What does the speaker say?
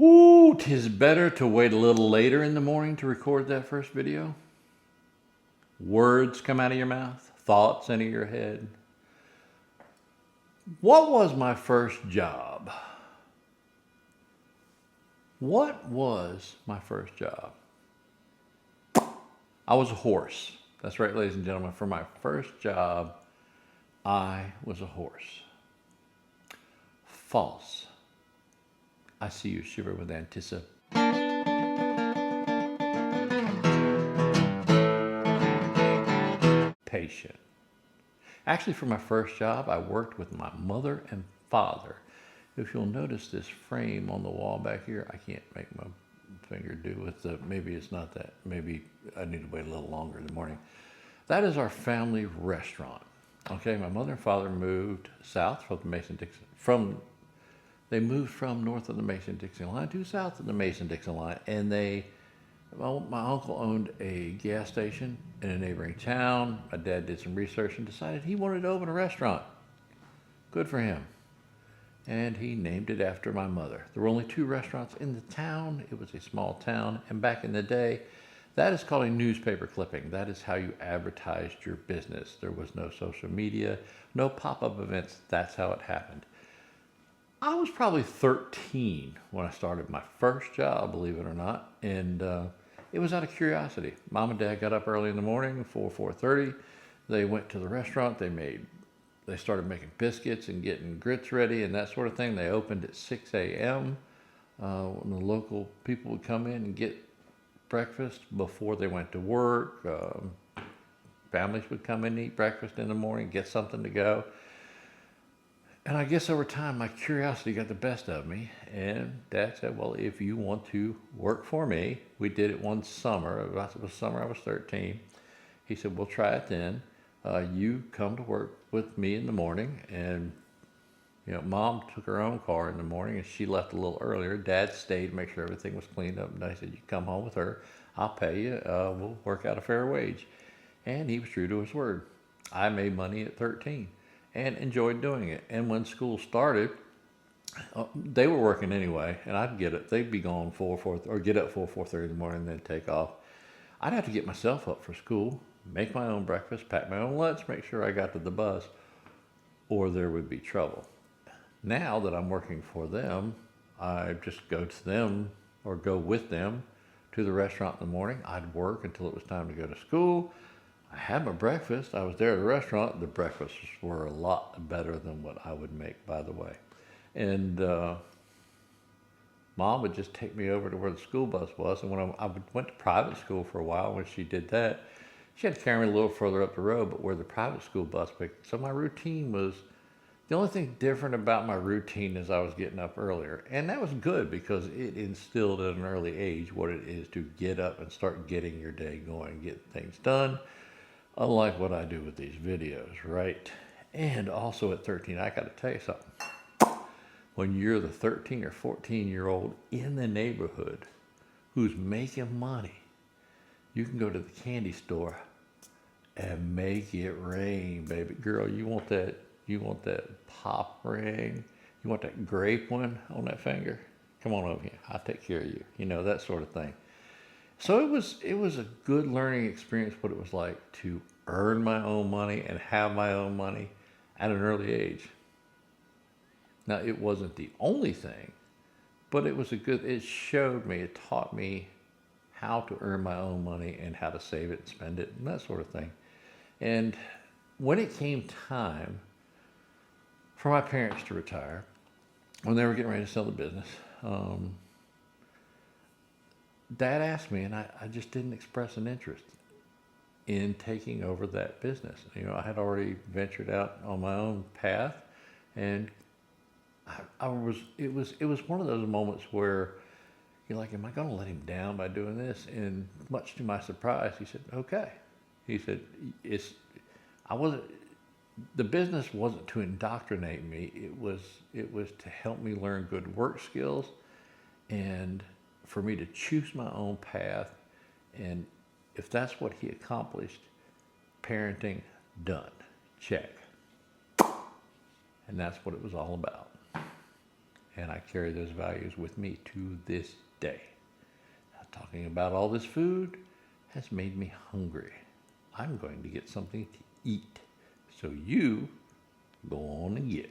Woo, 'tis better to wait a little later in the morning to record that first video. Words come out of your mouth, thoughts enter your head. What was my first job? What was my first job? I was a horse. That's right, ladies and gentlemen. For my first job, I was a horse. False. I see you shiver with anticipation. Actually, for my first job, I worked with my mother and father. If you'll notice this frame on the wall back here, I can't make my finger do with the, maybe it's not that, maybe I need to wait a little longer in the morning. That is our family restaurant. Okay, my mother and father moved south from the Mason-Dixon, they moved from north of the Mason-Dixon line to south of the Mason-Dixon line, and my uncle owned a gas station in a neighboring town. My dad did some research and decided he wanted to open a restaurant. Good for him. And he named it after my mother. There were only 2 restaurants in the town. It was a small town, and back in the day, that is called a newspaper clipping. That is how you advertised your business. There was no social media, no pop-up events. That's how it happened. I was probably 13 when I started my first job, believe it or not, and it was out of curiosity. Mom and Dad got up early in the morning, 4:30. They went to the restaurant. They started making biscuits and getting grits ready and that sort of thing. They opened at 6 a.m. When the local people would come in and get breakfast before they went to work. Families would come in and eat breakfast in the morning, get something to go. And I guess over time, my curiosity got the best of me. And Dad said, well, if you want to work for me, we did it one summer. It was summer I was 13. He said, we'll try it then. You come to work with me in the morning. And, Mom took her own car in the morning and she left a little earlier. Dad stayed to make sure everything was cleaned up. And I said, you come home with her. I'll pay you. We'll work out a fair wage. And he was true to his word. I made money at 13. And enjoyed doing it. And when school started, they were working anyway, and I'd get it. They'd be gone or get up 4:30 in the morning, and then take off. I'd have to get myself up for school, make my own breakfast, pack my own lunch, make sure I got to the bus, or there would be trouble. Now that I'm working for them, I just go to them or go with them to the restaurant in the morning. I'd work until it was time to go to school. I had my breakfast. I was there at the restaurant. The breakfasts were a lot better than what I would make, by the way. And Mom would just take me over to where the school bus was. And when I went to private school for a while, when she did that, she had to carry me a little further up the road, but where the private school bus picked. So my routine was, the only thing different about my routine is I was getting up earlier. And that was good because it instilled at an early age what it is to get up and start getting your day going, get things done. Unlike what I do with these videos, right? And also at 13, I got to tell you something. When you're the 13 or 14-year-old in the neighborhood who's making money, you can go to the candy store and make it rain, baby. Girl, you want that pop ring? You want that grape one on that finger? Come on over here. I'll take care of you. That sort of thing. So it was a good learning experience what it was like to earn my own money and have my own money at an early age. Now, it wasn't the only thing, but it showed me, it taught me how to earn my own money and how to save it and spend it and that sort of thing. And when it came time for my parents to retire, when they were getting ready to sell the business, Dad asked me, and I just didn't express an interest in taking over that business. I had already ventured out on my own path, and it was one of those moments where you're like, am I going to let him down by doing this? And much to my surprise, he said, okay. He said, the business wasn't to indoctrinate me. It was to help me learn good work skills and for me to choose my own path. And if that's what he accomplished, parenting done, check. And that's what it was all about. And I carry those values with me to this day. Now, talking about all this food has made me hungry. I'm going to get something to eat. So you go on and get.